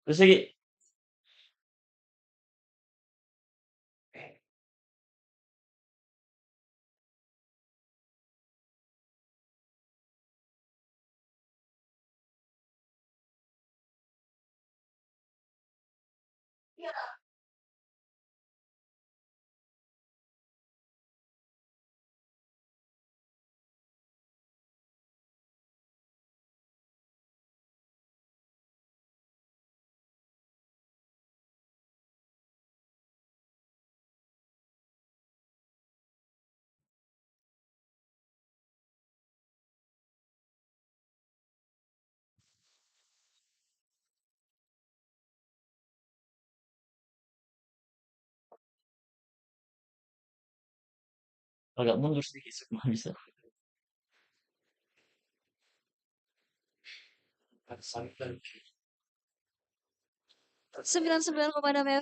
Terus lagi agak mundur sedikit semua bisa. 99,6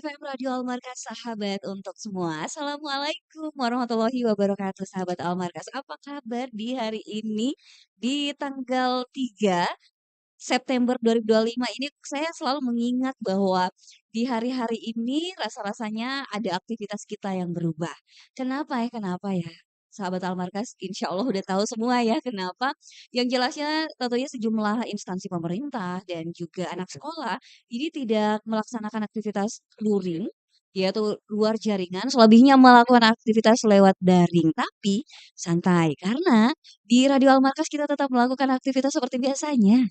FM Radio Almarkas Sahabat untuk semua. Assalamualaikum warahmatullahi wabarakatuh sahabat Almarkas. Apa kabar di hari ini di tanggal 3 September 2025 ini saya selalu mengingat bahwa di hari-hari ini rasa-rasanya ada aktivitas kita yang berubah. Kenapa ya? Kenapa ya? Sahabat Almarkas, insya Allah udah tahu semua ya kenapa. Yang jelasnya tentunya sejumlah instansi pemerintah dan juga anak sekolah ini tidak melaksanakan aktivitas luring yaitu luar jaringan, selebihnya melakukan aktivitas lewat daring. Tapi santai, karena di Radio Almarkas kita tetap melakukan aktivitas seperti biasanya.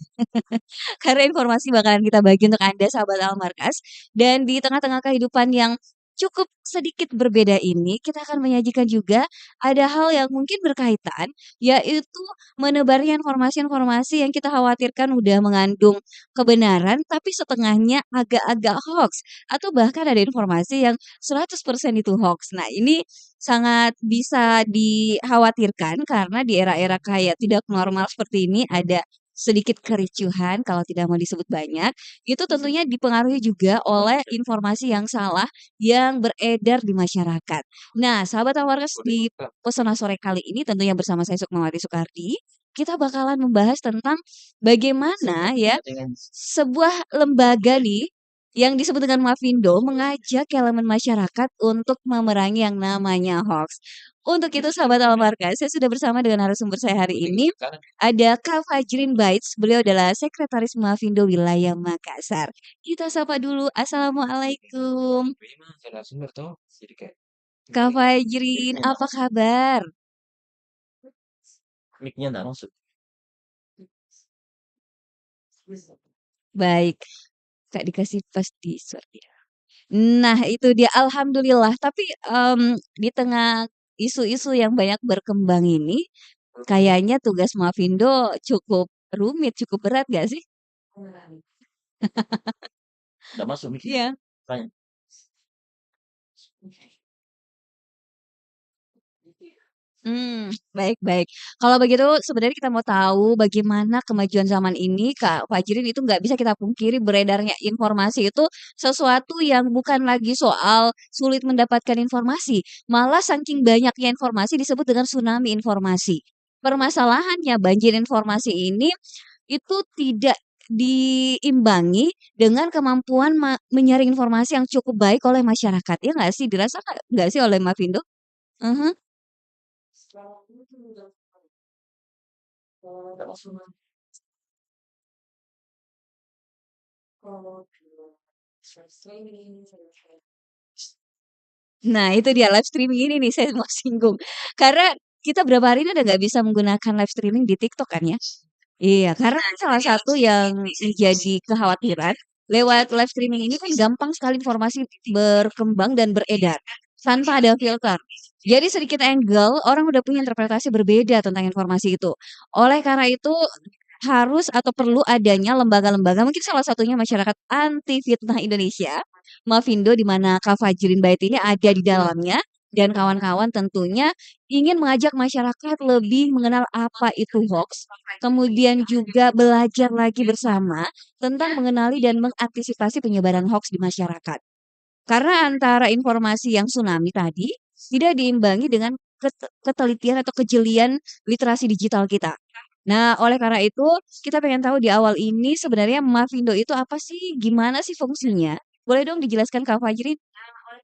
Karena informasi bakalan kita bagi untuk Anda sahabat Almarkas. Dan di tengah-tengah kehidupan yang cukup sedikit berbeda ini, kita akan menyajikan juga ada hal yang mungkin berkaitan, yaitu menebarnya informasi-informasi yang kita khawatirkan udah mengandung kebenaran, tapi setengahnya agak-agak hoax. Atau bahkan ada informasi yang 100% itu hoax. Nah ini sangat bisa dikhawatirkan karena di era-era kayak tidak normal seperti ini ada sedikit kericuhan kalau tidak mau disebut banyak, itu tentunya dipengaruhi juga oleh informasi yang salah yang beredar di masyarakat. Nah, sahabat Awares di Pesona Sore kali ini tentunya bersama saya Sukmawati Soekardi, kita bakalan membahas tentang bagaimana ya sebuah lembaga nih yang disebut dengan Mavindo mengajak elemen masyarakat untuk memerangi yang namanya hoax. Untuk itu sahabat Almarkas, saya sudah bersama dengan narasumber saya hari ini. Ada Kak Fajrin Baits, beliau adalah Sekretaris Mavindo Wilayah Makassar. Kita sapa dulu, Assalamualaikum. Kak Fajrin, apa kabar? Mic-nya nggak masuk. Baik, Kak dikasih pas di suara. Nah, itu dia, alhamdulillah. Tapi di tengah isu-isu yang banyak berkembang ini, kayaknya tugas Mavindo cukup rumit, cukup berat gak sih? Nggak masuk mic. Iya. Tanya. Baik baik. Kalau begitu sebenarnya kita mau tahu bagaimana kemajuan zaman ini, Kak Fajrin, itu nggak bisa kita pungkiri beredarnya informasi itu sesuatu yang bukan lagi soal sulit mendapatkan informasi, malah saking banyaknya informasi disebut dengan tsunami informasi. Permasalahannya banjir informasi ini itu tidak diimbangi dengan kemampuan menyaring informasi yang cukup baik oleh masyarakat. Ya nggak sih? Dirasa nggak sih oleh Mavindo? Mhm. Nggak masuk. Nah, itu dia live streaming ini nih saya mau singgung. Karena kita berapa hari ini udah nggak bisa menggunakan live streaming di TikTok kan ya? Iya, karena kan salah satu yang menjadi kekhawatiran lewat live streaming ini kan gampang sekali informasi berkembang dan beredar tanpa ada filter. Jadi sedikit angle orang udah punya interpretasi berbeda tentang informasi itu. Oleh karena itu harus atau perlu adanya lembaga-lembaga, mungkin salah satunya Masyarakat Anti Fitnah Indonesia, Mavindo, di mana Kak Fajrin Bait ini ada di dalamnya, dan kawan-kawan tentunya ingin mengajak masyarakat lebih mengenal apa itu hoax, kemudian juga belajar lagi bersama tentang mengenali dan mengantisipasi penyebaran hoax di masyarakat. Karena antara informasi yang tsunami tadi tidak diimbangi dengan ketelitian atau kejelian literasi digital kita. Nah, oleh karena itu kita pengen tahu di awal ini sebenarnya Mavindo itu apa sih? Gimana sih fungsinya? Boleh dong dijelaskan Kak Fajrin? Nah,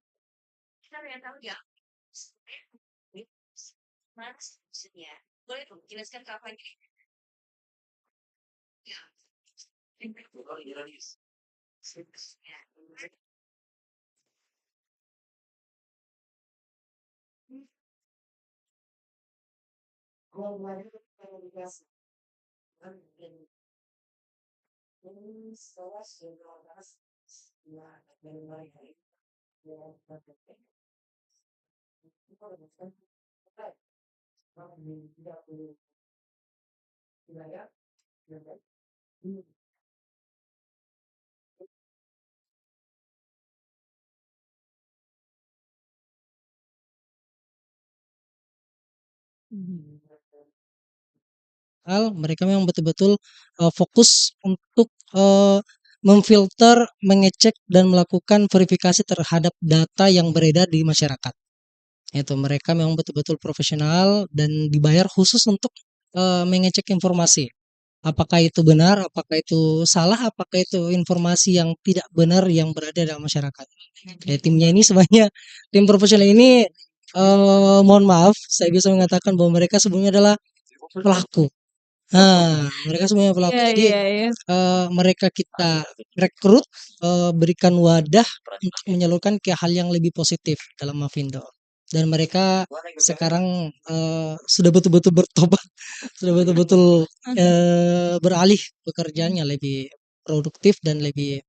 kita pengen tahu di awal sebenarnya gimana sih fungsinya? Boleh dong jelaskan Kak Fajrin? Ya. Mereka memang betul-betul fokus untuk memfilter, mengecek dan melakukan verifikasi terhadap data yang beredar di masyarakat. Itu mereka memang betul-betul profesional dan dibayar khusus untuk mengecek informasi. Apakah itu benar, apakah itu salah, apakah itu informasi yang tidak benar yang berada dalam masyarakat. Ya, timnya ini sebenarnya tim profesional ini mohon maaf, saya bisa mengatakan bahwa mereka sebenarnya adalah pelaku. Mereka semuanya pelaku. Iya, Jadi iya, iya. mereka kita rekrut, berikan wadah untuk menyalurkan ke hal yang lebih positif dalam Mavindo. Dan mereka sekarang sudah betul-betul bertobat, sudah betul-betul beralih pekerjaannya lebih produktif dan lebih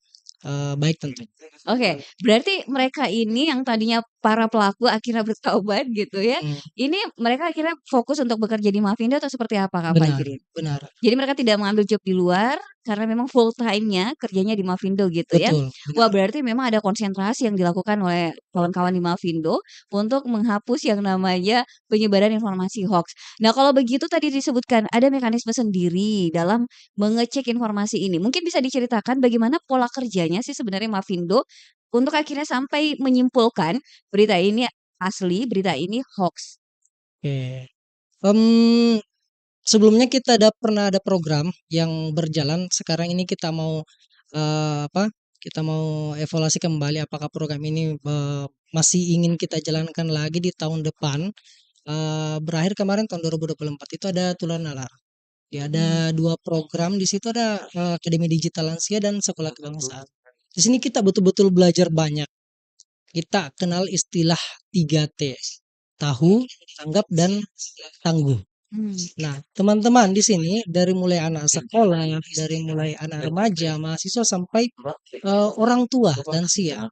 baik tentunya. Oke, berarti mereka ini yang tadinya para pelaku akhirnya bertaubat gitu ya. Hmm, Ini mereka akhirnya fokus untuk bekerja di Mavindo atau seperti apa Kak benar, Fajrin? benar, Jadi mereka tidak mengambil job di luar karena memang full time-nya kerjanya di Mavindo gitu ya. betul, Wah, benar. berarti memang ada konsentrasi yang dilakukan oleh kawan-kawan di Mavindo untuk menghapus yang namanya penyebaran informasi hoax. Nah, kalau begitu tadi disebutkan ada mekanisme sendiri dalam mengecek informasi ini. Mungkin bisa diceritakan bagaimana pola kerjanya sih sebenarnya Mavindo untuk akhirnya sampai menyimpulkan berita ini asli, berita ini hoax. Oke. Em, Sebelumnya kita pernah ada program yang berjalan. Sekarang ini kita mau apa? Kita mau evaluasi kembali apakah program ini masih ingin kita jalankan lagi di tahun depan. Berakhir kemarin tahun 2024 itu ada Tular Nalar. Ya, ada dua program di situ ada Akademi Digital Lansia dan Sekolah Kebangsaan. Di sini kita betul-betul belajar banyak. Kita kenal istilah 3T. Tahu, tanggap, dan tangguh. Hmm. Nah, teman-teman di sini dari mulai anak sekolah, dari mulai anak remaja, mahasiswa sampai orang tua dan lansia.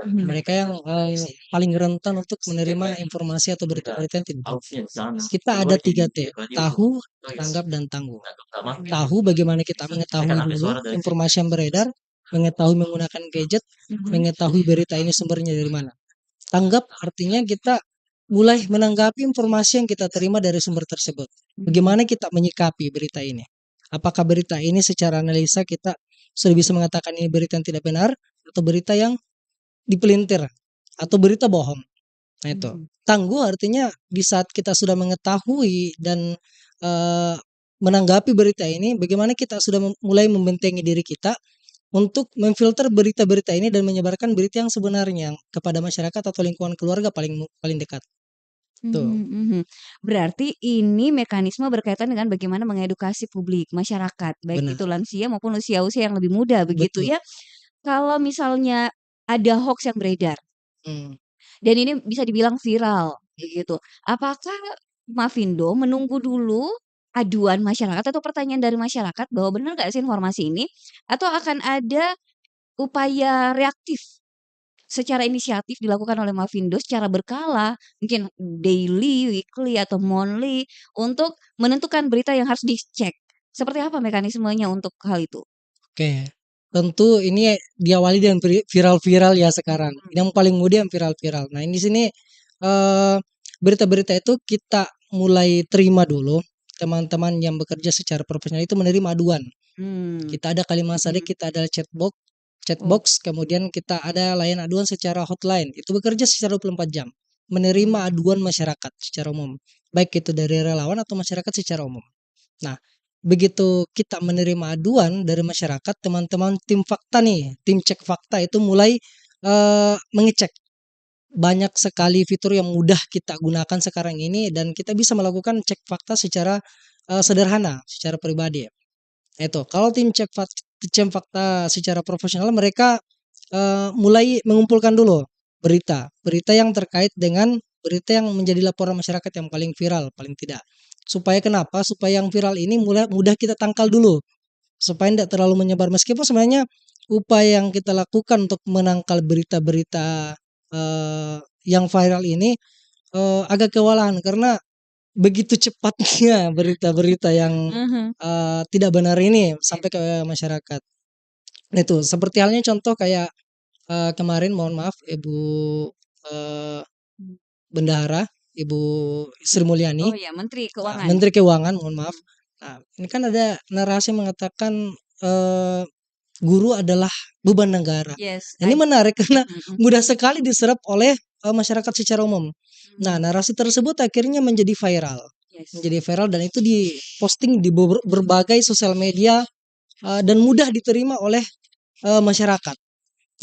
Mereka yang paling rentan untuk menerima informasi atau berita-berita yang tidak benar. Kita ada 3T, tahu, tanggap, dan tangguh. Tahu bagaimana kita mengetahui dulu informasi yang beredar, mengetahui menggunakan gadget, mengetahui berita ini sumbernya dari mana. Tanggap artinya kita mulai menanggapi informasi yang kita terima dari sumber tersebut. Bagaimana kita menyikapi berita ini? Apakah berita ini secara analisa kita sudah bisa mengatakan ini berita yang tidak benar atau berita yang dipelintir atau berita bohong? Nah itu. Tangguh artinya di saat kita sudah mengetahui dan eh, menanggapi berita ini, bagaimana kita sudah mulai membentengi diri kita untuk memfilter berita-berita ini dan menyebarkan berita yang sebenarnya kepada masyarakat atau lingkungan keluarga paling paling dekat. Tuh, Mhm, mhm. Berarti ini mekanisme berkaitan dengan bagaimana mengedukasi publik, masyarakat, baik benar. itu lansia maupun usia-usia yang lebih muda begitu Betul. ya. Kalau misalnya ada hoax yang beredar Hmm, dan ini bisa dibilang viral begitu. Apakah Mavindo menunggu dulu aduan masyarakat atau pertanyaan dari masyarakat bahwa benar nggak sih informasi ini? Atau akan ada upaya reaktif secara inisiatif dilakukan oleh Mavindo secara berkala, mungkin daily, weekly, atau monthly untuk menentukan berita yang harus dicek. Seperti apa mekanismenya untuk hal itu? oke. Tentu ini diawali dengan viral-viral ya sekarang. Yang paling mudah yang viral-viral. Nah, ini di sini eh, berita-berita itu kita mulai terima dulu. Teman-teman yang bekerja secara profesional itu menerima aduan. Hmm. Kita ada kalimat sadik, kita ada chatbox, Oh. kemudian kita ada layanan aduan secara hotline. Itu bekerja secara 24 jam, menerima aduan masyarakat secara umum, baik itu dari relawan atau masyarakat secara umum. Nah, begitu kita menerima aduan dari masyarakat, teman-teman tim fakta nih, tim cek fakta itu mulai mengecek. Banyak sekali fitur yang mudah kita gunakan sekarang ini dan kita bisa melakukan cek fakta secara sederhana, secara pribadi. Itu kalau tim cek fakta secara profesional mereka mulai mengumpulkan dulu berita yang terkait dengan berita yang menjadi laporan masyarakat yang paling viral paling tidak. Supaya kenapa? Supaya yang viral ini mudah kita tangkal dulu supaya tidak terlalu menyebar. Meskipun sebenarnya upaya yang kita lakukan untuk menangkal berita-berita yang viral ini agak kewalahan karena begitu cepatnya berita-berita yang Mhm. tidak benar ini sampai ke masyarakat. Nah itu seperti halnya contoh kayak kemarin mohon maaf Ibu eh, Bendahara, Ibu Sri Mulyani, Oh ya, Menteri Keuangan. Menteri Keuangan, mohon maaf. Mhm. Nah, ini kan ada narasi mengatakan guru adalah beban negara. Yes, Ini menarik karena mhm mhm. mudah sekali diserap oleh masyarakat secara umum. Nah, Mhm. narasi tersebut akhirnya menjadi viral. Yes. Menjadi viral dan itu diposting di berbagai sosial media dan mudah diterima oleh masyarakat.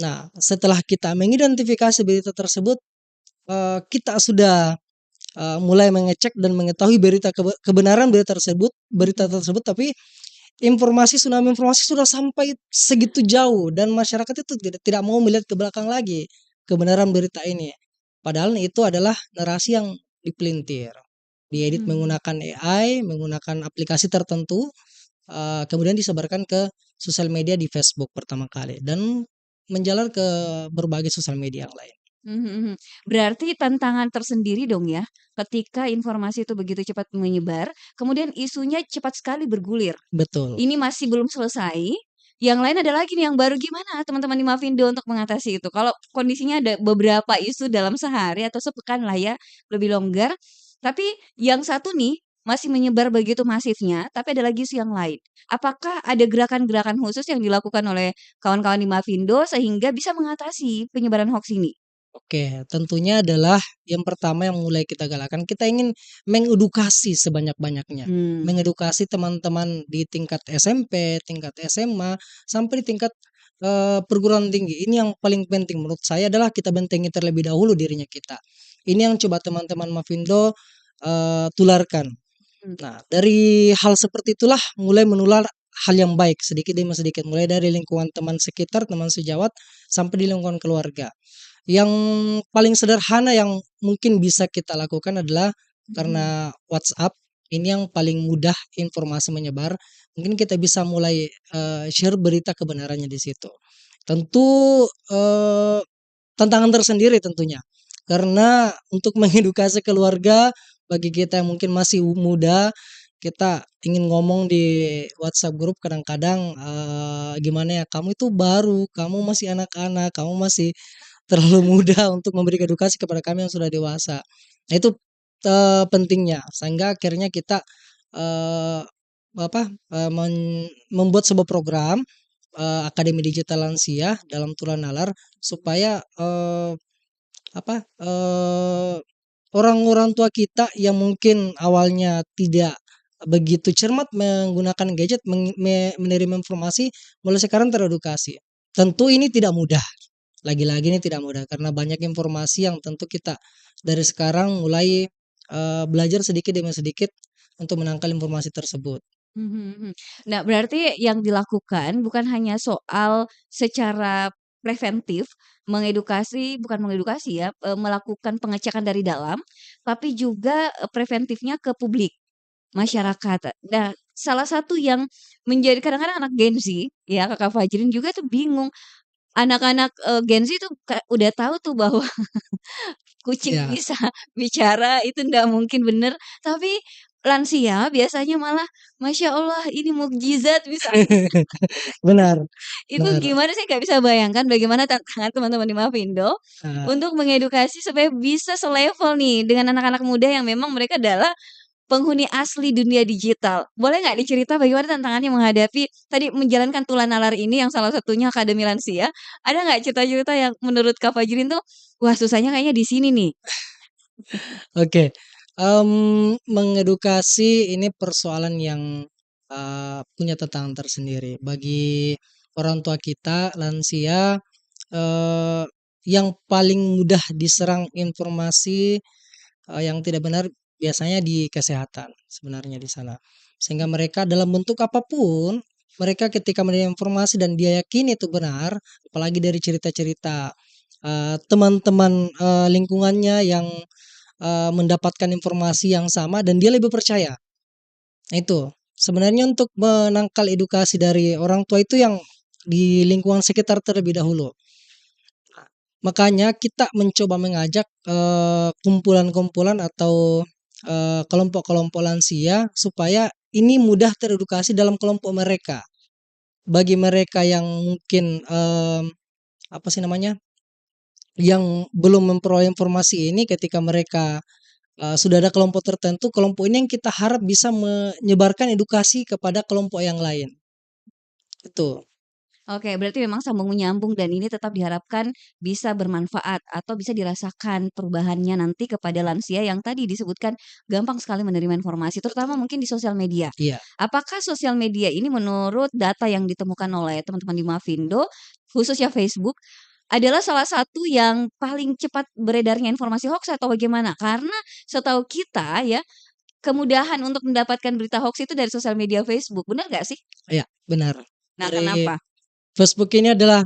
Nah, setelah kita mengidentifikasi berita tersebut, kita sudah mulai mengecek dan mengetahui kebenaran berita Mhm. tersebut, tapi tsunami informasi sudah sampai segitu jauh dan masyarakat itu tidak tidak mau melihat ke belakang lagi kebenaran berita ini. Padahal itu adalah narasi yang dipelintir, diedit Mhm. menggunakan AI, menggunakan aplikasi tertentu, kemudian disebarkan ke sosial media di Facebook pertama kali dan menjalar ke berbagai sosial media yang lain. Mhm mhm. Berarti tantangan tersendiri dong ya, ketika informasi itu begitu cepat menyebar, kemudian isunya cepat sekali bergulir. Betul. Ini masih belum selesai, yang lain ada lagi nih yang baru, gimana teman-teman di Mavindo untuk mengatasi itu? Kalau kondisinya ada beberapa isu dalam sehari atau sepekan lah ya, lebih longgar, tapi yang satu nih masih menyebar begitu masifnya, tapi ada lagi isu yang lain. Apakah ada gerakan-gerakan khusus yang dilakukan oleh kawan-kawan di Mavindo sehingga bisa mengatasi penyebaran hoax ini? Oke, tentunya adalah yang pertama yang mulai kita galakan, kita ingin mengedukasi sebanyak-banyaknya. Mmm. Mengedukasi teman-teman di tingkat SMP, tingkat SMA, sampai di tingkat perguruan tinggi. Ini yang paling penting menurut saya adalah kita bentengi terlebih dahulu dirinya kita. Ini yang coba teman-teman Mavindo tularkan. Mhm. Nah, dari hal seperti itulah mulai menular hal yang baik sedikit demi sedikit, mulai dari lingkungan teman sekitar, teman sejawat, sampai di lingkungan keluarga. Yang paling sederhana yang mungkin bisa kita lakukan adalah Mhm. karena WhatsApp ini yang paling mudah informasi menyebar, mungkin kita bisa mulai share berita kebenarannya di situ. Tentu tantangan tersendiri tentunya. Karena untuk mengedukasi keluarga bagi kita yang mungkin masih muda, kita ingin ngomong di WhatsApp grup kadang-kadang gimana ya, "Kamu itu baru, kamu masih anak-anak, kamu masih terlalu muda untuk memberi edukasi kepada kami yang sudah dewasa." Nah itu pentingnya sehingga akhirnya kita eee, apa, membuat sebuah program Akademi Digital Lansia dalam Tulan Nalar supaya apa, orang-orang tua kita yang mungkin awalnya tidak begitu cermat menggunakan gadget menerima informasi, mulai sekarang teredukasi. Tentu ini tidak mudah, lagi-lagi ini tidak mudah karena banyak informasi yang tentu kita dari sekarang mulai belajar sedikit demi sedikit untuk menangkal informasi tersebut. Mhm mhm. Nah, berarti yang dilakukan bukan hanya soal secara preventif, bukan mengedukasi ya, melakukan pengecekan dari dalam, tapi juga, preventifnya ke publik, masyarakat. Nah, salah satu yang menjadi kadang-kadang anak Gen Z, ya Kakak Fajrin juga tuh bingung, anak-anak, Gen Z tuh udah tahu tuh bahwa kucing Ya, bisa bicara itu nggak mungkin bener, tapi lansia biasanya malah, "Masya Allah ini mukjizat," misalnya. benar Itu benar, gimana sih nggak bisa bayangkan bagaimana tantangan teman-teman di Mavindo eee, untuk mengedukasi supaya bisa selevel nih dengan anak-anak muda yang memang mereka adalah penghuni asli dunia digital. Boleh nggak dicerita bagaimana tantangannya menghadapi tadi menjalankan Tulan Nalar ini yang salah satunya Akademi Lansia, ada nggak cerita-cerita yang menurut Kak Fajrin tuh, wah susahnya kayaknya di sini nih? oke, mengedukasi ini persoalan yang punya tantangan tersendiri. Bagi orang tua kita, lansia, eee, yang paling mudah diserang informasi, yang tidak benar biasanya di kesehatan sebenarnya di sana. Sehingga mereka dalam bentuk apapun, mereka ketika menerima informasi dan dia yakin itu benar, apalagi dari cerita-cerita, teman-teman, lingkungannya yang, mendapatkan informasi yang sama dan dia lebih percaya. Nah itu, sebenarnya untuk menangkal edukasi dari orang tua itu yang di lingkungan sekitar terlebih dahulu. Makanya kita mencoba mengajak, kumpulan-kumpulan atau, kelompok-kelompok lansia supaya ini mudah teredukasi dalam kelompok mereka. Bagi mereka yang mungkin, apa sih namanya, yang belum memperoleh informasi ini ketika mereka, sudah ada kelompok tertentu, kelompok ini yang kita harap bisa menyebarkan edukasi kepada kelompok yang lain, itu. Oke, berarti memang sambung menyambung dan ini tetap diharapkan bisa bermanfaat atau bisa dirasakan perubahannya nanti kepada lansia yang tadi disebutkan gampang sekali menerima informasi, terutama mungkin di sosial media. Iya Apakah sosial media ini menurut data yang ditemukan oleh teman-teman di Mavindo, khususnya Facebook, adalah salah satu yang paling cepat beredarnya informasi hoax atau bagaimana? Karena setahu kita ya, kemudahan untuk mendapatkan berita hoax itu dari sosial media Facebook, benar nggak sih? iya, benar. Nah, Dari kenapa? Facebook ini adalah,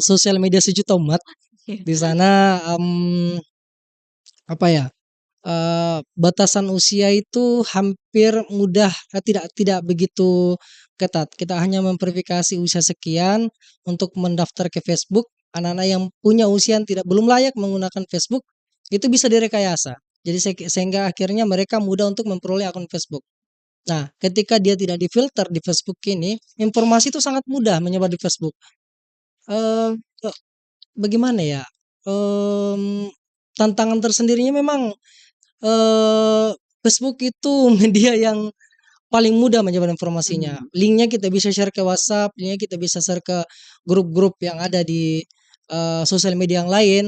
sosial media sejuta umat. Di sana, apa ya, batasan usia itu hampir mudah, tidak tidak begitu ketat. Kita hanya memverifikasi usia sekian untuk mendaftar ke Facebook. Anak-anak yang punya usia yang belum layak menggunakan Facebook, itu bisa direkayasa. Jadi sehingga akhirnya mereka mudah untuk memperoleh akun Facebook. Nah, ketika dia tidak difilter di Facebook ini, informasi itu sangat mudah menyebar di Facebook. Eee, e Bagaimana ya, mmm, tantangan tersendirinya memang, eee, Facebook itu media yang paling mudah menyebar informasinya. Mhm. Linknya kita bisa share ke WhatsApp, linknya kita bisa share ke grup-grup yang ada di, sosial media yang lain,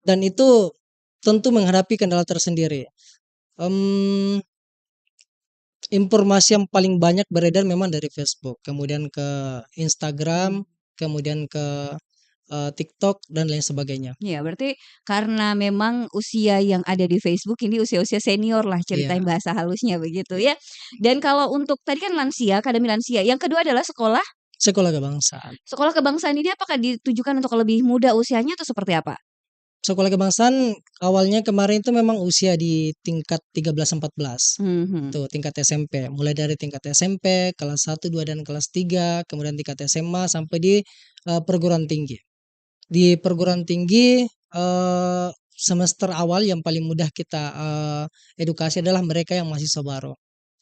dan itu tentu menghadapi kendala tersendiri. Mmm, Informasi yang paling banyak beredar memang dari Facebook, kemudian ke Instagram, Mmm. kemudian ke, TikTok dan lain sebagainya. Iya, berarti karena memang usia yang ada di Facebook ini usia-usia senior lah ceritain Iya, bahasa halusnya begitu iya. ya. Dan kalau untuk tadi kan lansia, akademi lansia, yang kedua adalah sekolah Sekolah kebangsaan. sekolah kebangsaan ini apakah ditujukan untuk lebih muda usianya atau seperti apa? Sekolah kebangsaan awalnya kemarin itu memang usia di tingkat 13, 14. Mhm. Tuh tingkat SMP, mulai dari tingkat SMP kelas 1, 2 dan kelas 3, kemudian tingkat SMA sampai di, perguruan tinggi. Di perguruan tinggi, semester awal yang paling mudah kita, edukasi adalah mereka yang mahasiswa baru.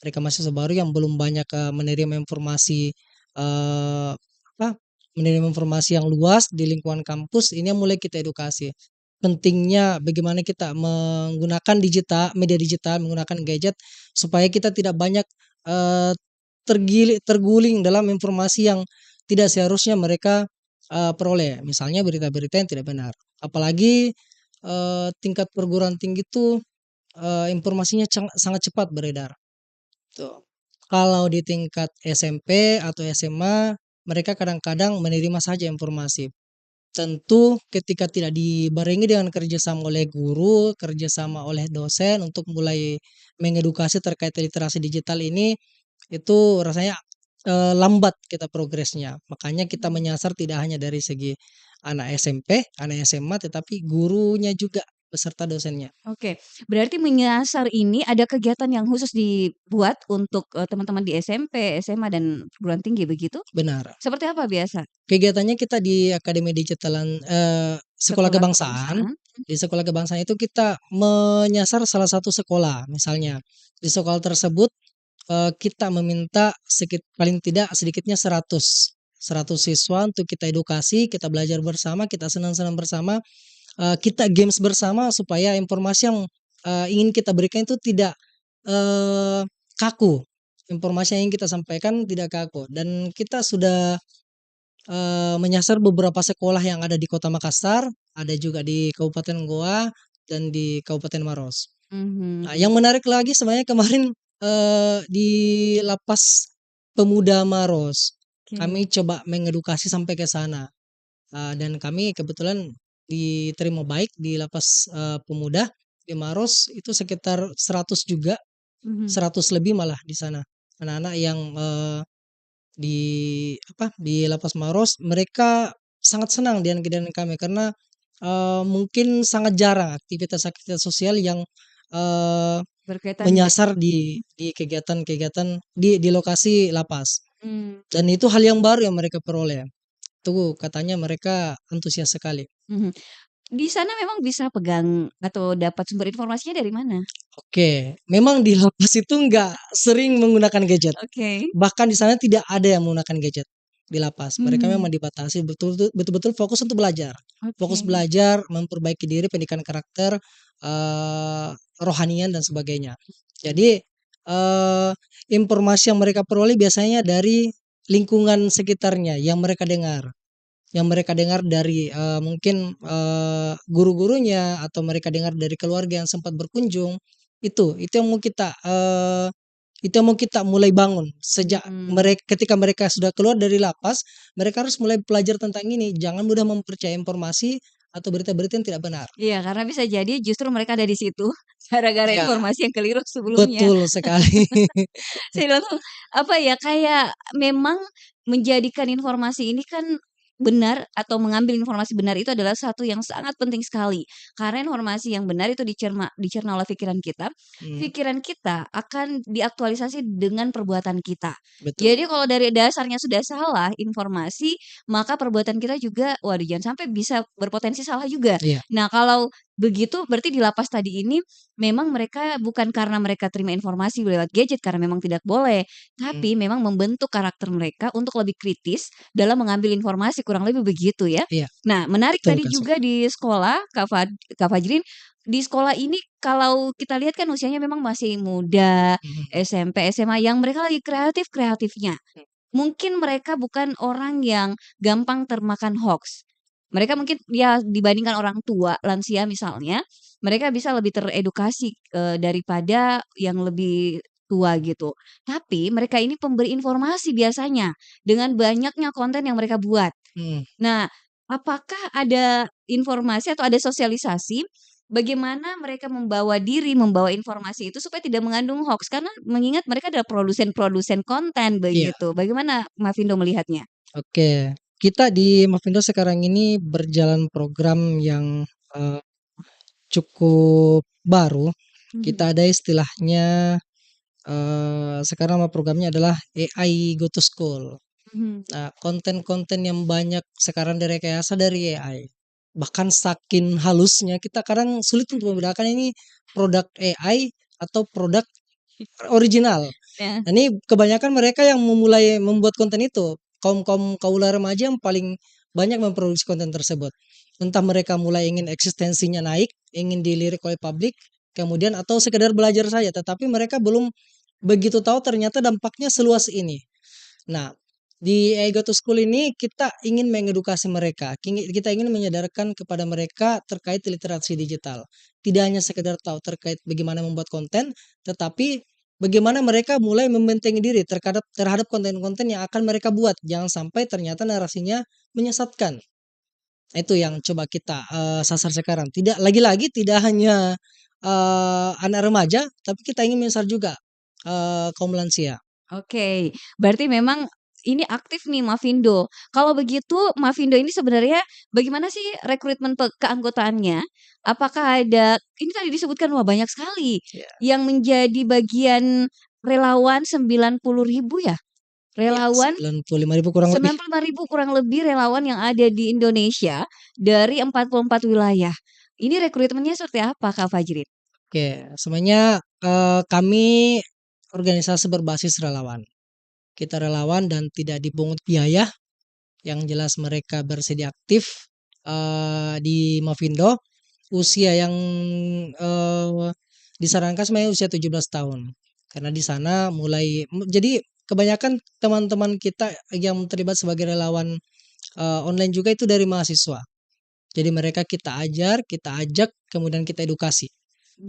Mereka mahasiswa baru yang belum banyak, menerima informasi, apa, menerima informasi yang luas di lingkungan kampus, ini yang mulai kita edukasi. Pentingnya bagaimana kita menggunakan media digital, menggunakan gadget supaya kita tidak banyak, eee, terguling dalam informasi yang tidak seharusnya mereka, peroleh. Misalnya berita-berita yang tidak benar. Apalagi, tingkat perguruan tinggi itu, informasinya sangat cepat beredar, tuh. Kalau di tingkat SMP atau SMA, mereka kadang-kadang menerima saja informasi. Tentu ketika tidak dibarengi dengan kerjasama oleh guru, kerjasama oleh dosen untuk mulai mengedukasi terkait literasi digital ini, itu rasanya, lambat kita progresnya. Makanya kita menyasar tidak hanya dari segi anak SMP, anak SMA, tetapi gurunya juga beserta dosennya. Oke, berarti menyasar ini ada kegiatan yang khusus dibuat untuk, teman-teman di SMP, SMA, dan perguruan tinggi begitu? Benar. Seperti apa biasa? Kegiatannya kita di Akademi Digitalan, Sekolah Sekolah Kebangsaan. kebangsaan? Di Sekolah Kebangsaan itu kita menyasar salah satu sekolah. Misalnya di sekolah tersebut, kita meminta paling tidak sedikitnya 100 siswa untuk kita edukasi, kita belajar bersama, kita senang-senang bersama, kita games bersama supaya informasi yang, ingin kita berikan itu tidak, kaku. Informasi yang ingin kita sampaikan tidak kaku dan kita sudah, menyasar beberapa sekolah yang ada di Kota Makassar, ada juga di Kabupaten Goa, dan di Kabupaten Maros. Nah, Mhm. yang menarik lagi sebenarnya kemarin, di lapas Pemuda Maros. Kami Oke. coba mengedukasi sampai ke sana. Dan kami kebetulan diterima baik di lapas pemuda di Maros itu sekitar 100 juga, Mhm. 100 lebih malah di sana. Anak-anak yang di di lapas Maros mereka sangat senang dengan kegiatan kami karena mungkin sangat jarang aktivitas-aktivitas sosial yang eh, Berkaitan de menyasar di kegiatan-kegiatan di lokasi lapas. mmm, Dan itu hal yang baru yang mereka peroleh. Tuh katanya mereka antusias sekali. mhm. Di sana memang bisa pegang atau dapat sumber informasinya dari mana? Oke, memang di lapas itu nggak sering menggunakan gadget. Oke. Bahkan di sana tidak ada yang menggunakan gadget di lapas. Mereka Mmm, memang dibatasi betul-betul fokus untuk belajar. Fokus oke. belajar, memperbaiki diri, pendidikan karakter, rohanian dan sebagainya. Jadi informasi yang mereka peroleh biasanya dari lingkungan sekitarnya yang mereka dengar. Yang mereka dengar dari mungkin guru-gurunya atau mereka dengar dari keluarga yang sempat berkunjung. Itu yang mau itu yang mau kita mulai bangun sejak Mhm. ketika mereka sudah keluar dari lapas, mereka harus mulai belajar tentang ini. Jangan mudah mempercayai informasi atau berita-berita yang tidak benar. Iya, karena bisa jadi justru mereka ada di situ gara-gara Ya, informasi yang keliru sebelumnya. betul sekali. Saya langsung, apa ya, kayak memang menjadikan informasi ini kan benar atau mengambil informasi benar itu adalah satu yang sangat penting sekali. Karena informasi yang benar itu dicerna oleh Hmm, pikiran kita akan diaktualisasi dengan perbuatan kita. betul. Jadi kalau dari dasarnya sudah salah informasi, maka perbuatan kita juga waduh jangan sampai bisa berpotensi salah juga. Iya. Nah, kalau begitu berarti di lapas tadi ini memang mereka bukan karena mereka terima informasi lewat gadget karena memang tidak boleh, Hmm, tapi memang membentuk karakter mereka untuk lebih kritis dalam mengambil informasi, kurang lebih begitu ya. iya, Nah, menarik betul tadi Kak juga Sofia. di sekolah Kak Fajrin, di sekolah ini kalau kita lihat kan usianya memang masih muda, Mhm, SMP, SMA yang mereka lagi kreatif-kreatifnya. mhm, Mungkin mereka bukan orang yang gampang termakan hoaks. Mereka mungkin ya dibandingkan orang tua, lansia misalnya, mereka bisa lebih teredukasi, daripada yang lebih tua gitu. Tapi mereka ini pemberi informasi biasanya, dengan banyaknya konten yang mereka buat. mhm. Nah, apakah ada informasi atau ada sosialisasi bagaimana mereka membawa diri, membawa informasi itu supaya tidak mengandung hoaks? Karena mengingat mereka adalah produsen-produsen konten Iya, begitu. Bagaimana Mavindo melihatnya? oke. Kita di Mavindo sekarang ini berjalan program yang eee, cukup baru. Mhm, Kita ada istilahnya sekarang nama programnya adalah AI Go to School. mhm. Nah, konten-konten yang banyak sekarang direkayasa dari AI. Bahkan saking halusnya kita kadang sulit untuk membedakan ini produk AI atau produk original. Ya, Nah, ini kebanyakan mereka yang memulai membuat konten itu, kaum-kaum kaula remaja yang paling banyak memproduksi konten tersebut. Entah mereka mulai ingin eksistensinya naik, ingin dilirik oleh publik, kemudian atau sekedar belajar saja, tetapi mereka belum begitu tahu ternyata dampaknya seluas ini. Nah, di Ego to School ini kita ingin mengedukasi mereka, kita ingin menyadarkan kepada mereka terkait literasi digital. Tidak hanya sekedar tahu terkait bagaimana membuat konten, tetapi bagaimana mereka mulai membentengi diri terhadap terhadap konten-konten yang akan mereka buat. Jangan sampai ternyata narasinya menyesatkan. Itu yang coba kita sasar sekarang. Tidak lagi-lagi tidak hanya anak remaja, tapi kita ingin menyasar juga kaum lansia. oke. Berarti memang ini aktif nih Mavindo. Kalau begitu Mavindo ini sebenarnya bagaimana sih rekrutmen keanggotaannya? Apakah ada ini tadi disebutkan wah banyak sekali Ya, yang menjadi bagian relawan 90.000 ya? ya Relawan 95.000 kurang lebih. 95.000 kurang lebih relawan yang ada di Indonesia dari 44 wilayah. Ini rekrutmennya seperti apa Kak Fajrin? Oke, sebenarnya kami organisasi berbasis relawan. Kita relawan dan tidak dipungut biaya, yang jelas mereka bersedia aktif di Mavindo. Usia yang disarankan sebenarnya usia 17 tahun. Karena di sana mulai jadi kebanyakan teman-teman kita yang terlibat sebagai relawan online juga itu dari mahasiswa. Jadi mereka kita ajar, kita ajak, kemudian kita edukasi.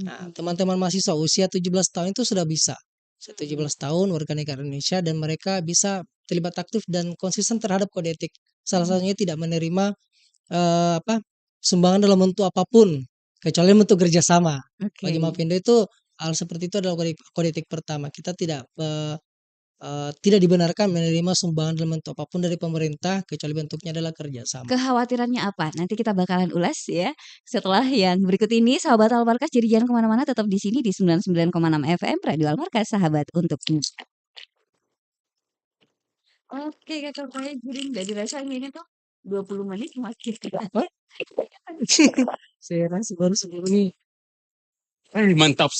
Nah, Mhm. teman-teman mahasiswa usia 17 tahun itu sudah bisa. 17 tahun warga negara Indonesia dan mereka bisa terlibat aktif dan konsisten terhadap kode etik. Salah satunya tidak menerima sumbangan dalam bentuk apapun kecuali bentuk kerjasama. Bagi Oke. Mavindo itu hal seperti itu adalah kode etik pertama. Kita tidak dibenarkan menerima sumbangan dalam bentuk apapun dari pemerintah kecuali bentuknya adalah kerjasama. Kekhawatirannya apa? Nanti kita bakalan ulas ya setelah yang berikut ini. Sahabat Almarkas, jadi jangan kemana-mana, tetap di sini di 99,6 FM Radio Almarkas, sahabat untuk semua. Oke, Kakak saya jadi nggak dirasain ini tuh 20 menit makin Apa? Saya rasa baru sebelum ini. Mantap.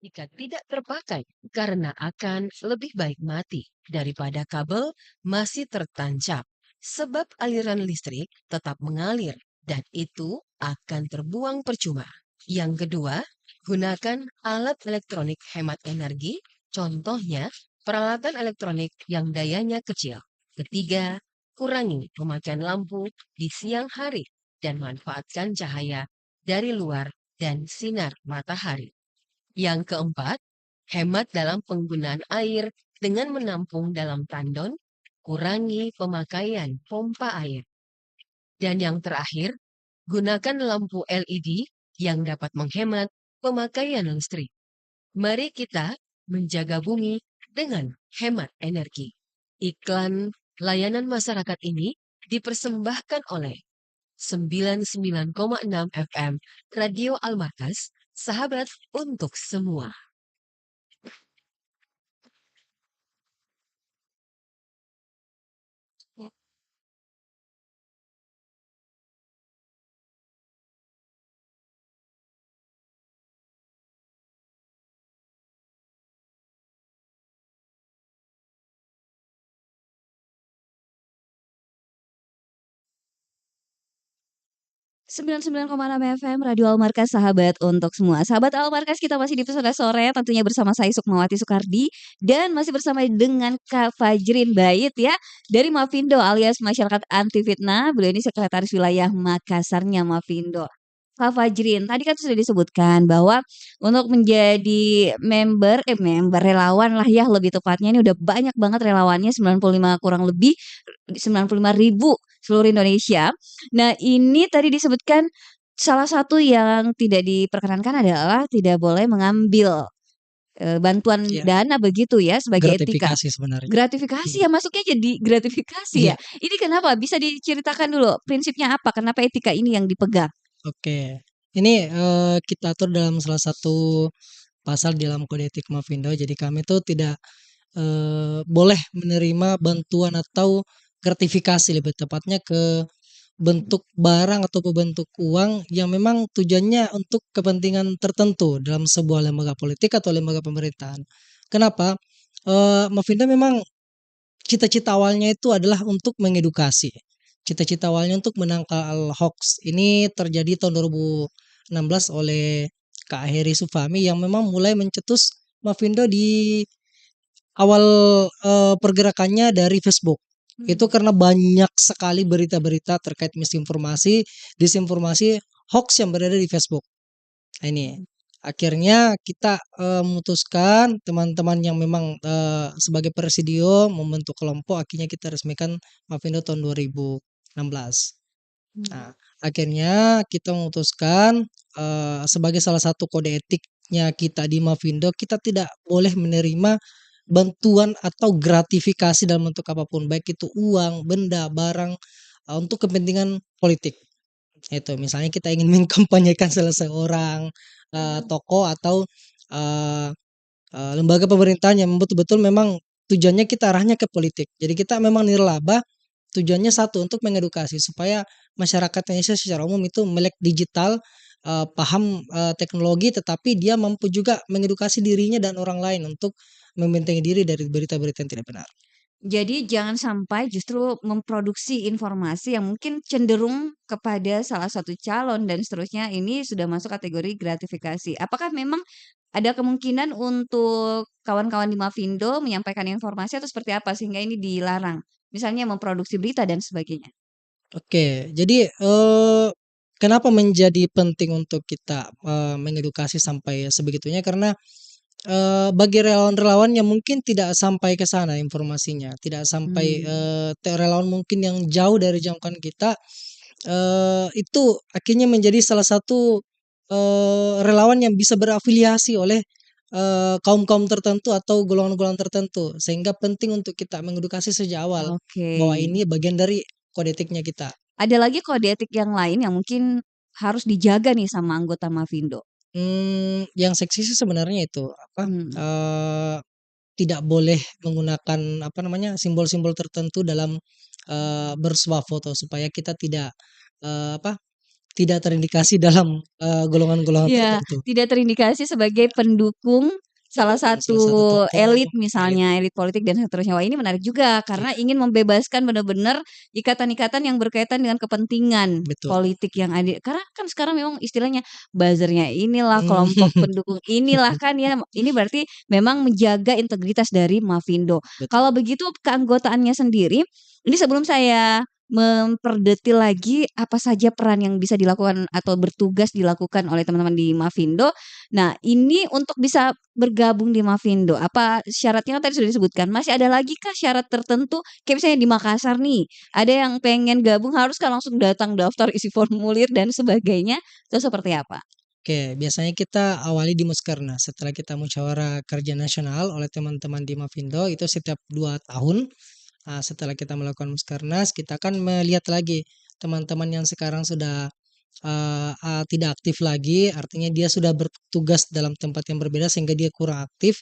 Jika tidak terpakai karena akan lebih baik mati daripada kabel masih tertancap. Sebab aliran listrik tetap mengalir dan itu akan terbuang percuma. Yang kedua, gunakan alat elektronik hemat energi, contohnya peralatan elektronik yang dayanya kecil. Ketiga, kurangi pemakaian lampu di siang hari dan manfaatkan cahaya dari luar dan sinar matahari. Yang keempat, hemat dalam penggunaan air dengan menampung dalam tandon, kurangi pemakaian pompa air. Dan yang terakhir, gunakan lampu LED yang dapat menghemat pemakaian listrik. Mari kita menjaga bumi dengan hemat energi. Iklan layanan masyarakat ini dipersembahkan oleh 99,6 FM Radio Almarkas, sahabat untuk semua. 99,6 FM Radio Almarkas, sahabat untuk semua. Sahabat Almarkas, kita masih di episode sore, tentunya bersama saya Sukmawati Soekardi dan masih bersama dengan Kak Fajrin Bait ya dari Mavindo alias Masyarakat Anti Fitnah. Beliau ini Sekretaris Wilayah Makassarnya Mavindo. Kak Fajrin, tadi kan sudah disebutkan bahwa untuk menjadi member relawan lah ya lebih tepatnya ini udah banyak banget relawannya 95 kurang lebih 95.000 seluruh Indonesia. Nah, ini tadi disebutkan salah satu yang tidak diperkenankan adalah tidak boleh mengambil bantuan Ya, dana begitu ya sebagai etika. gratifikasi sebenarnya. Gratifikasi ya masuknya jadi gratifikasi Iya, ya. Ini kenapa? Bisa diceritakan dulu prinsipnya apa? Kenapa etika ini yang dipegang? oke. Ini kita atur dalam salah satu pasal di dalam kode etik Mafindo. Jadi kami tuh tidak boleh menerima bantuan atau gratifikasi lebih tepatnya ke bentuk barang atau bentuk uang yang memang tujuannya untuk kepentingan tertentu dalam sebuah lembaga politik atau lembaga pemerintahan. Kenapa? Mafindo memang cita-cita awalnya itu adalah untuk mengedukasi. Cita-cita awalnya untuk menangkal hoax. Ini terjadi tahun 2016 oleh Kak Heri Sufami yang memang mulai mencetus Mafindo di awal pergerakannya dari Facebook. Itu karena banyak sekali berita-berita terkait misinformasi, disinformasi, hoax yang berada di Facebook. Nah, ini akhirnya kita memutuskan teman-teman yang memang sebagai presidio membentuk kelompok, akhirnya kita resmikan Mafindo tahun 2016. Nah, akhirnya kita memutuskan sebagai salah satu kode etiknya kita di Mafindo, kita tidak boleh menerima bantuan atau gratifikasi dalam bentuk apapun, baik itu uang, benda, barang untuk kepentingan politik. Itu misalnya kita ingin mengkampanyekan salah seorang tokoh atau eh, lembaga pemerintahan yang betul-betul memang tujuannya kita arahnya ke politik. Jadi kita memang nirlaba tujuannya satu untuk mengedukasi supaya masyarakat Indonesia secara umum itu melek digital, paham teknologi, tetapi dia mampu juga mengedukasi dirinya dan orang lain untuk membentengi diri dari berita-berita yang tidak benar. Jadi jangan sampai justru memproduksi informasi yang mungkin cenderung kepada salah satu calon dan seterusnya ini sudah masuk kategori gratifikasi. Apakah memang ada kemungkinan untuk kawan-kawan di Mafindo menyampaikan informasi atau seperti apa sehingga ini dilarang? Misalnya memproduksi berita dan sebagainya. Oke, jadi kenapa menjadi penting untuk kita mengedukasi sampai sebegitunya? Karena bagi relawan-relawan yang mungkin tidak sampai ke sana informasinya, tidak sampai relawan mungkin yang jauh dari jangkauan kita, itu akhirnya menjadi salah satu relawan yang bisa berafiliasi oleh kaum-kaum tertentu atau golongan-golongan tertentu, sehingga penting untuk kita mengedukasi sejak awal Oke. bahwa ini bagian dari kode etiknya kita. Ada lagi kode etik yang lain yang mungkin harus dijaga nih sama anggota Mafindo. Yang seksi sih sebenarnya itu apa, Hmm. tidak boleh menggunakan apa namanya, simbol-simbol tertentu dalam, bersuah foto supaya kita tidak, apa, tidak terindikasi dalam, golongan-golongan Iya, tertentu. tidak terindikasi sebagai pendukung salah Salah satu satu tokoh, elit elit. misalnya, elit politik dan seterusnya. Wah, ini menarik juga karena Iya, ingin membebaskan benar-benar ikatan-ikatan yang berkaitan dengan kepentingan betul. politik yang ada. Karena kan sekarang memang istilahnya buzzernya inilah, kelompok Mmm, pendukung inilah kan ya. Ini berarti memang menjaga integritas dari Mafindo. betul. Kalau begitu keanggotaannya sendiri, ini sebelum saya memperdetil lagi apa saja peran yang bisa dilakukan atau bertugas dilakukan oleh teman-teman di Mafindo. Nah, ini untuk bisa bergabung di Mafindo, apa syaratnya kan tadi sudah disebutkan, masih ada lagi kah syarat tertentu? Kayak misalnya di Makassar nih, ada yang pengen gabung harus kan langsung datang daftar, isi formulir dan sebagainya, itu seperti apa? Oke, biasanya kita awali di Muskernas, setelah kita musyawarah kerja nasional oleh teman-teman di Mafindo itu setiap 2 tahun. Setelah kita melakukan Muskernas, kita akan melihat lagi teman-teman yang sekarang sudah tidak aktif lagi, artinya dia sudah bertugas dalam tempat yang berbeda sehingga dia kurang aktif.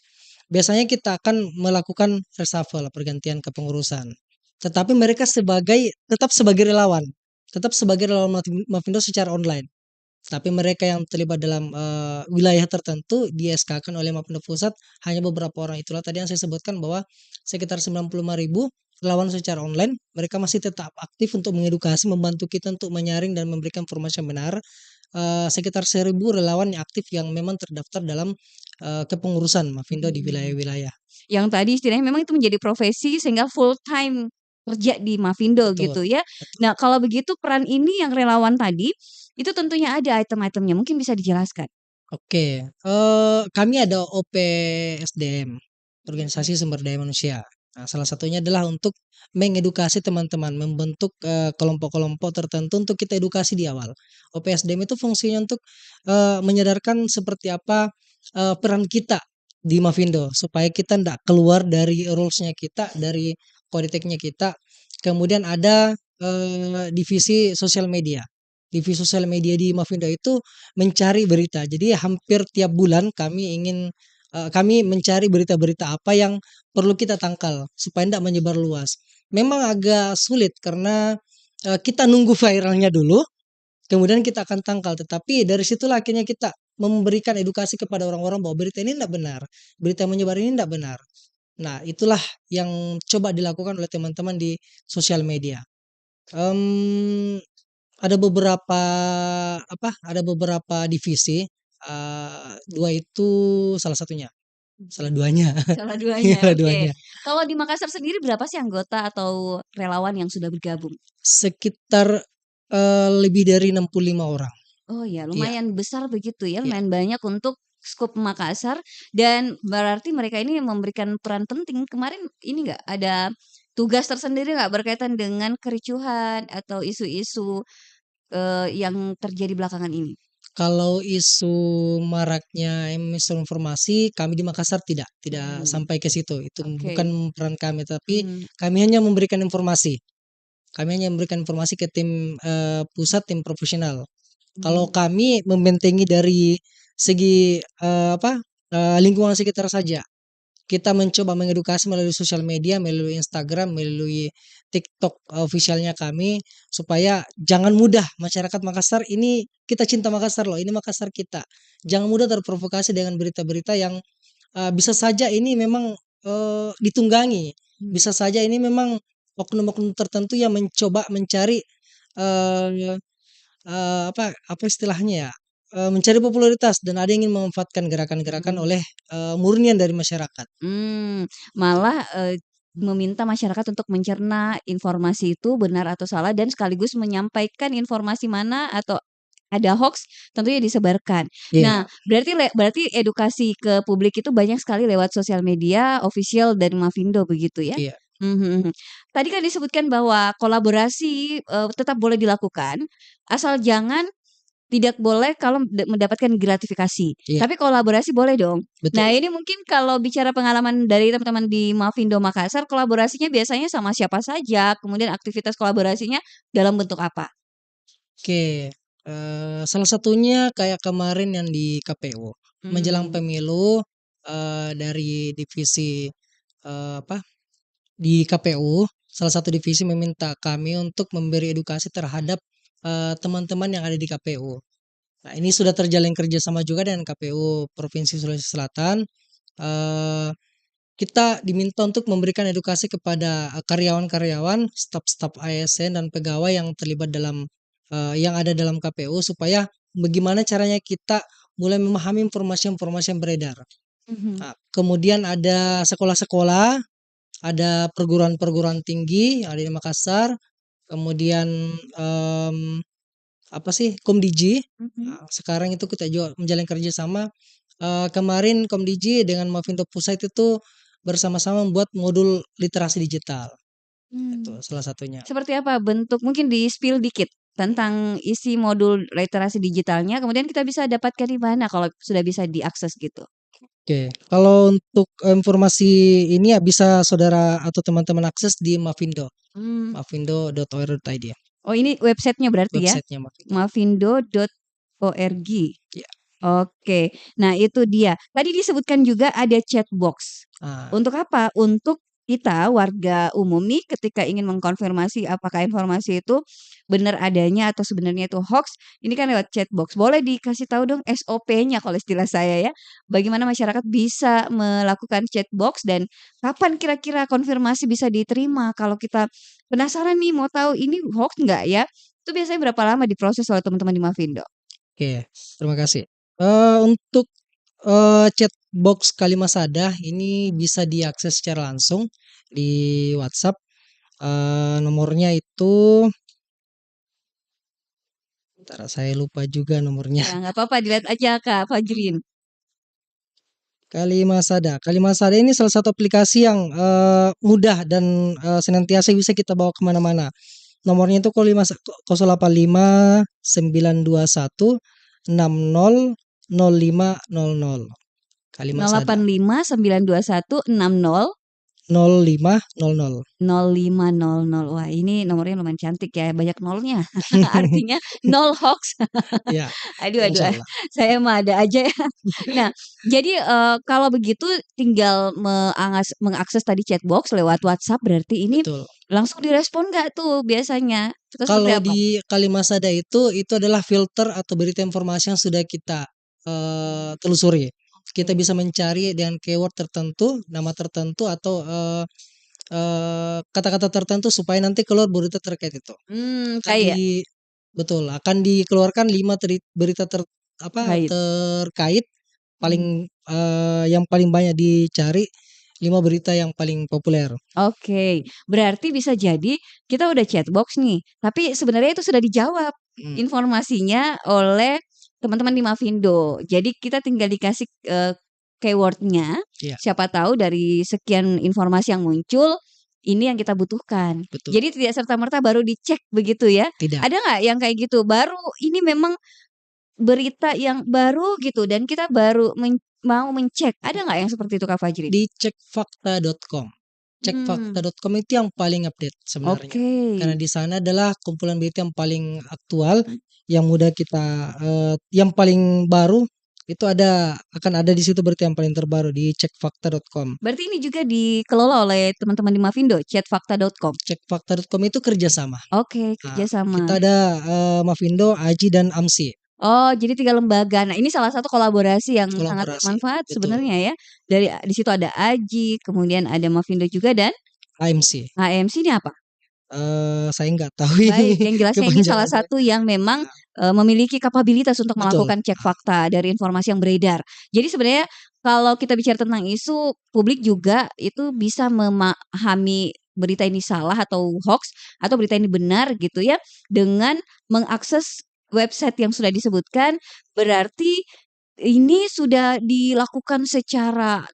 Biasanya kita akan melakukan reshuffle, pergantian kepengurusan. Tetapi mereka tetap sebagai relawan, Mafindo secara online. Tapi mereka yang terlibat dalam wilayah tertentu di SK-kan oleh Mafindo Pusat hanya beberapa orang. Itulah tadi yang saya sebutkan bahwa sekitar 95.000 relawan secara online, mereka masih tetap aktif untuk mengedukasi, membantu kita untuk menyaring dan memberikan informasi yang benar. Sekitar 1.000 relawan yang aktif yang memang terdaftar dalam kepengurusan Mafindo di wilayah-wilayah. Yang tadi istilahnya memang itu menjadi profesi sehingga full time kerja di Mavindo Betul, gitu ya. betul. Nah, kalau begitu peran ini yang relawan tadi, itu tentunya ada item-itemnya, mungkin bisa dijelaskan? Oke, kami ada OPSDM, Organisasi Sumber Daya Manusia. Nah, salah satunya adalah untuk mengedukasi teman-teman, membentuk, kelompok-kelompok tertentu untuk kita edukasi di awal. OPSDM itu fungsinya untuk, menyadarkan seperti apa, peran kita di Mavindo, supaya kita ndak keluar dari rules-nya kita, dari kode etiknya kita. Kemudian ada, divisi sosial media. Divisi sosial media di Mavindo itu mencari berita. Jadi hampir tiap bulan kami mencari berita-berita apa yang perlu kita tangkal supaya tidak menyebar luas. Memang agak sulit karena kita nunggu viralnya dulu, kemudian kita akan tangkal. Tetapi dari situlah akhirnya kita memberikan edukasi kepada orang-orang bahwa berita ini tidak benar, berita menyebar ini tidak benar. Nah, itulah yang coba dilakukan oleh teman-teman di sosial media. Mmm, ada beberapa ada beberapa divisi, 2 itu salah satunya, salah duanya, Salah iya duanya, salah oke. duanya. Kalau di Makassar sendiri berapa sih anggota atau relawan yang sudah bergabung? Sekitar, lebih dari 65 orang. Oh ya, Iya, lumayan besar begitu ya, iya. lumayan banyak untuk skup Makassar dan berarti mereka ini memberikan peran penting. Kemarin ini nggak ada tugas tersendiri nggak berkaitan dengan kericuhan atau isu-isu yang terjadi belakangan ini? Kalau isu maraknya misinformasi, kami di Makassar tidak Hmm, sampai ke situ, itu oke. bukan peran kami, tapi Hmm, kami hanya memberikan informasi. Kami hanya memberikan informasi ke tim, pusat, tim profesional. Kalau hmm, kami membentengi dari segi, lingkungan sekitar saja. Kita mencoba mengedukasi melalui sosial media, melalui Instagram, melalui TikTok official-nya kami, supaya jangan mudah masyarakat Makassar ini kita cinta Makassar loh, ini Makassar kita. Jangan mudah terprovokasi dengan berita-berita yang, bisa saja ini memang, ditunggangi, hmm. bisa saja ini memang oknum-oknum tertentu yang mencoba mencari, eee apa istilahnya ya, mencari popularitas dan ada yang ingin memanfaatkan gerakan-gerakan Hmm. oleh, murnian dari masyarakat. Mmm, malah, meminta masyarakat untuk mencerna informasi itu benar atau salah dan sekaligus menyampaikan informasi mana atau ada hoaks tentunya disebarkan. Iya, Nah, berarti edukasi ke publik itu banyak sekali lewat sosial media official dari Mavindo begitu ya? iya, Mhm, mhm. Tadi kan disebutkan bahwa kolaborasi, tetap boleh dilakukan, asal jangan tidak boleh kalau mendapatkan gratifikasi, iya, tapi kolaborasi boleh dong. betul. Nah, ini mungkin kalau bicara pengalaman dari teman-teman di Mavindo Makassar, kolaborasinya biasanya sama siapa saja? Kemudian aktivitas kolaborasinya dalam bentuk apa? Oke, salah satunya kayak kemarin yang di KPU, menjelang Mmm, pemilu, dari divisi, apa, di KPU, salah satu divisi meminta kami untuk memberi edukasi terhadap, teman-teman yang ada di KPU. Nah, ini sudah terjalin kerjasama juga dengan KPU Provinsi Sulawesi Selatan. Eee, kita diminta untuk memberikan edukasi kepada, karyawan-karyawan, staf-staf ASN dan pegawai yang terlibat dalam, yang ada dalam KPU supaya bagaimana caranya kita mulai memahami informasi-informasi yang beredar. mhm, Nah, kemudian ada sekolah-sekolah, ada perguruan-perguruan tinggi yang ada di Makassar, kemudian, Komdiji. mhm. Nah, sekarang itu kita juga menjalin kerjasama. Kemarin Komdiji dengan Mavindo Pusat itu bersama-sama membuat modul literasi digital, itu Mmm, salah satunya. seperti apa bentuk mungkin di-spill dikit tentang isi modul literasi digitalnya, kemudian kita bisa dapatkan di mana kalau sudah bisa diakses gitu? Oke, kalau untuk informasi ini ya bisa saudara atau teman-teman akses di Mavindo, Mmm, mavindo.or.id ya, oh ini website-nya berarti ya? websitenya Mavindo. Mavindo.org. Ya, Oke. Nah, itu dia. Tadi disebutkan juga ada chat box. ah, Untuk apa? Untuk kita warga umum nih ketika ingin mengkonfirmasi apakah informasi itu benar adanya atau sebenarnya itu hoax, ini kan lewat chat box. Boleh dikasih tahu dong SOP-nya kalau istilah saya ya. Bagaimana masyarakat bisa melakukan chat box dan kapan kira-kira konfirmasi bisa diterima? Kalau kita penasaran nih mau tahu ini hoax nggak ya? Itu biasanya berapa lama diproses oleh teman-teman di Mavindo? oke, terima kasih. Untuk, chat box Kalimasada ini bisa diakses secara langsung di WhatsApp. Nomornya itu bentar saya lupa juga nomornya. Ya, nggak apa-apa, dilihat aja Kak Fajrin. Kalimasada. Kalimasada ini salah satu aplikasi yang mudah dan senantiasa bisa kita bawa kemana-mana. Nomornya itu 085 921 60 0500. Kalimasada 085 921 60 0500. 0500. Wah, ini nomornya lumayan cantik ya, banyak nolnya. Artinya nol hoax. Ya, Aduh, insya Allah. saya mah ada aja ya. Nah, jadi kalau begitu tinggal mengakses tadi chatbox lewat WhatsApp, berarti ini Betul. langsung direspon nggak tuh biasanya? Atau seperti Kalau apa? di Kalimasada itu adalah filter atau berita informasi yang sudah kita telusuri. Kita bisa mencari dengan keyword tertentu, nama tertentu atau kata-kata tertentu supaya nanti keluar berita terkait itu. Akan Kayak betul, akan dikeluarkan 5 berita terkait. terkait paling yang paling banyak dicari, 5 berita yang paling populer. Oke, berarti bisa jadi kita udah chatbox nih, tapi sebenarnya itu sudah dijawab Hmm, informasinya oleh teman-teman di Mavindo. Jadi kita tinggal dikasih keywordnya, ya, siapa tahu dari sekian informasi yang muncul, ini yang kita butuhkan. betul. Jadi tidak serta-merta baru dicek begitu ya. Tidak. Ada nggak yang kayak gitu? Baru ini memang berita yang baru gitu dan kita baru mau mencek. Ada nggak yang seperti itu Kak Fajri? Di cekfakta.com. Hmm, Cekfakta.com itu yang paling update sebenarnya. Karena oke. di sana adalah kumpulan berita yang paling aktual, yang mudah kita yang paling baru itu akan ada di situ berita yang paling terbaru di cekfakta.com. Berarti ini juga dikelola oleh teman-teman di Mavindo, chatfakta.com. Cekfakta.com itu kerjasama. Oke, Nah, kerjasama. kita ada Mavindo, Aji dan AMSI. Oh, jadi 3 lembaga. Nah, ini salah satu kolaborasi yang sangat Kolaborasi. bermanfaat Betul. sebenarnya ya. Di situ ada Aji, kemudian ada Mavindo juga dan AMC. AMC ini apa? Saya nggak tahu Baik, ini yang jelasnya ini salah kepanjangannya. satu yang memang memiliki kapabilitas untuk Betul. melakukan cek fakta dari informasi yang beredar. Jadi sebenarnya kalau kita bicara tentang isu, publik juga itu bisa memahami berita ini salah atau hoax atau berita ini benar gitu ya dengan mengakses website yang sudah disebutkan. Berarti ini sudah dilakukan secara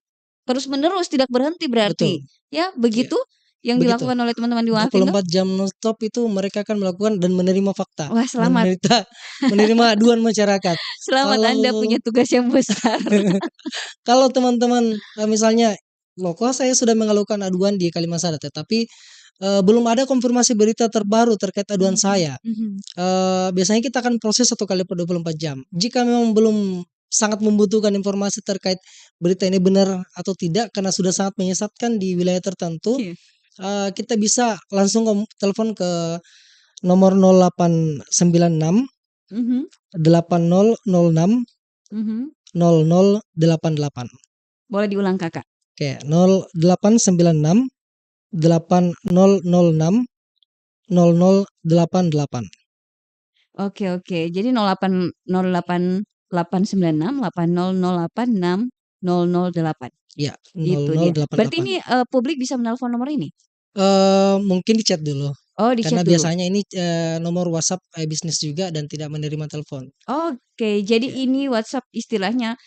terus-menerus, tidak berhenti berarti. Betul. Ya, Iya, begitu yang begitu. dilakukan oleh teman-teman di Mavindo? 24 jam nonstop itu mereka akan melakukan dan menerima fakta Wah, dan selamat. menerima aduan masyarakat. Selamat Anda punya tugas yang besar. Kalau teman-teman misalnya, loh kok saya sudah mengajukan aduan di Kalimasada, tetapi belum ada konfirmasi berita terbaru terkait aduan saya. Biasanya kita akan proses 1 kali per 24 jam. Jika memang belum sangat membutuhkan informasi terkait berita ini benar atau tidak karena sudah sangat menyesatkan di wilayah tertentu, Iya. kita bisa langsung telepon ke nomor 0896 Mhm, 8006 mhm. 0088. Boleh diulang Kakak? Oke, 0896 8006 0088. Oke, oke. Jadi 0808 Iya, Itu dia. Berarti 0088. ini publik bisa menelpon nomor ini? Mungkin di chat dulu. Oh, di-chat Karena dulu. biasanya ini nomor WhatsApp bisnis juga dan tidak menerima telepon. Oke, jadi Ya, ini WhatsApp istilahnya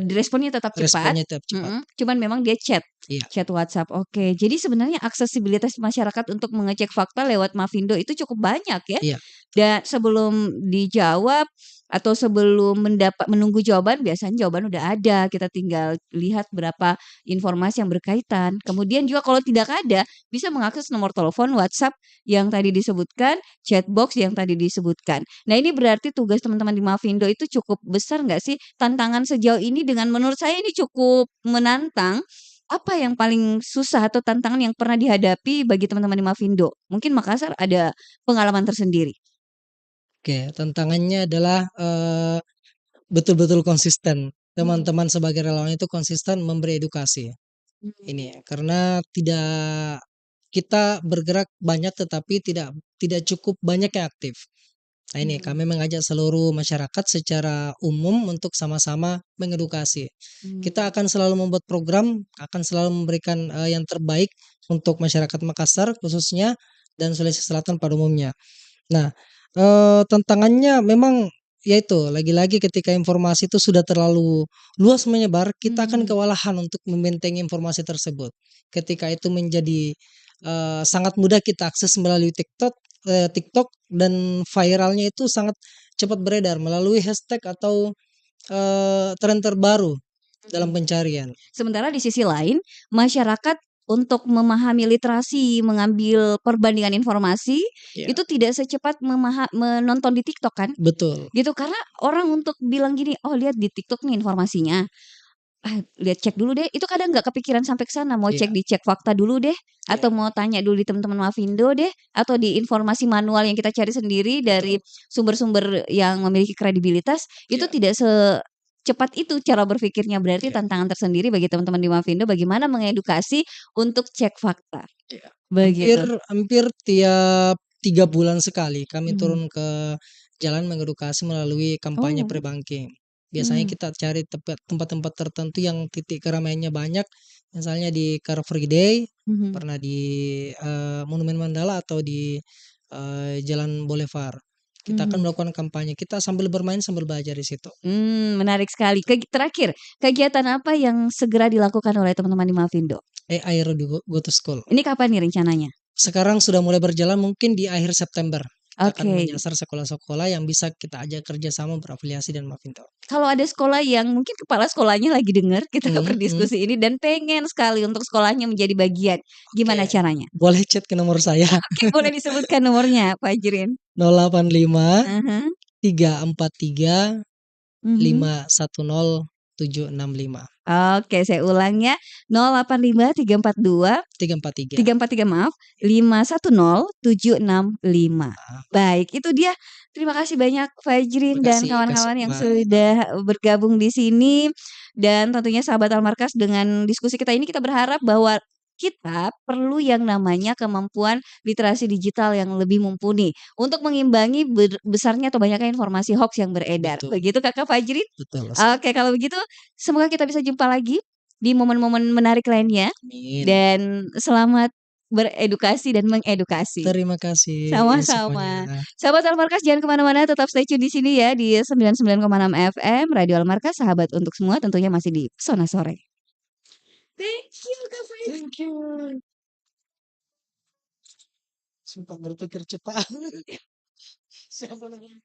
responnya tetap cepat. responnya tetap cepat. Cuman memang dia chat. Iya, Chat WhatsApp. Oke, jadi sebenarnya aksesibilitas masyarakat untuk mengecek fakta lewat Mavindo itu cukup banyak ya. iya, Dan sebelum dijawab atau sebelum menunggu jawaban, biasanya jawaban udah ada. Kita tinggal lihat berapa informasi yang berkaitan. Kemudian juga kalau tidak ada, bisa mengakses nomor telepon WhatsApp yang tadi disebutkan, chatbox yang tadi disebutkan. Nah, ini berarti tugas teman-teman di Mavindo itu cukup besar nggak sih? Tantangan sejauh ini dengan menurut saya ini cukup menantang. Apa yang paling susah atau tantangan yang pernah dihadapi bagi teman-teman di Mavindo? Mungkin Makassar ada pengalaman tersendiri. oke. Tantangannya adalah betul-betul konsisten. Hmm. Teman-teman sebagai relawan itu konsisten memberi edukasi. Ini ya, karena kita bergerak banyak tetapi tidak cukup banyak yang aktif. Nah ini kami mengajak seluruh masyarakat secara umum untuk sama-sama mengedukasi. Kita akan selalu membuat program, akan selalu memberikan yang terbaik untuk masyarakat Makassar khususnya dan Sulawesi Selatan pada umumnya. Nah, tantangannya memang yaitu lagi-lagi ketika informasi itu sudah terlalu luas menyebar, kita akan kewalahan untuk membentengi informasi tersebut. Ketika itu menjadi sangat mudah kita akses melalui TikTok dan viralnya itu sangat cepat beredar melalui hashtag atau tren terbaru dalam pencarian. Sementara di sisi lain, masyarakat untuk memahami literasi, mengambil perbandingan informasi, Ya, itu tidak secepat menonton di TikTok kan? betul. Gitu, karena orang untuk bilang gini, "Oh lihat di TikTok nih informasinya." Lihat cek dulu deh, itu kadang nggak kepikiran sampai ke sana, mau Iya, dicek fakta dulu deh, atau iya, mau tanya dulu di teman-teman Mavindo deh, atau di informasi manual yang kita cari sendiri dari betul. sumber-sumber yang memiliki kredibilitas, itu Iya, tidak secepat itu cara berpikirnya. Berarti iya, tantangan tersendiri bagi teman-teman di Mavindo bagaimana mengedukasi untuk cek fakta, iya. Hampir begitu. hampir tiap 3 bulan sekali kami Mhm. turun ke jalan mengedukasi melalui kampanye Oh, pre-banking. Biasanya mhm, kita cari tempat-tempat tertentu yang titik keramaiannya banyak, misalnya di Car Free Day, mhm. pernah di Monumen Mandala atau di Jalan Boulevard. Kita akan Mhm. melakukan kampanye, kita sambil bermain sambil belajar di situ. Menarik sekali. Terakhir, kegiatan apa yang segera dilakukan oleh teman-teman di Mavindo? Aero di Go to School. Ini kapan nih rencananya? Sekarang sudah mulai berjalan mungkin di akhir September. Kita akan Oke. menyasar sekolah-sekolah yang bisa kita ajak kerjasama berafiliasi dan Mavindo. Kalau ada sekolah yang mungkin kepala sekolahnya lagi dengar kita Mhm, mhm. berdiskusi ini dan pengen sekali untuk sekolahnya menjadi bagian, gimana Oke, caranya? boleh chat ke nomor saya Oke, boleh disebutkan nomornya, Pak Ajrin? 085 Ah 343 mhm. 510765 Oke, saya ulang ya, 085342 343. 343 maaf, 510765. Ah, Baik, itu dia. Terima kasih banyak Fajrin dan makasih kawan-kawan yang Mbak. sudah bergabung di sini. Dan tentunya sahabat Almarkas dengan diskusi kita ini kita berharap bahwa kita perlu yang namanya kemampuan literasi digital yang lebih mumpuni untuk mengimbangi besarnya atau banyaknya informasi hoax yang beredar. Betul, Begitu Kakak Fajrin? betul sekali. Oke, kalau begitu semoga kita bisa jumpa lagi di momen-momen menarik lainnya. Amin. Dan selamat beredukasi dan mengedukasi. Terima kasih Sama-sama. semuanya. Sahabat Almarkas jangan kemana-mana, tetap stay tune di sini ya di 99,6 FM Radio Almarkas, sahabat untuk semua tentunya masih di Pesona Sore. Thank you Kak Faiz. Thank you. Sumpah berpikir cepat. Siapa namanya?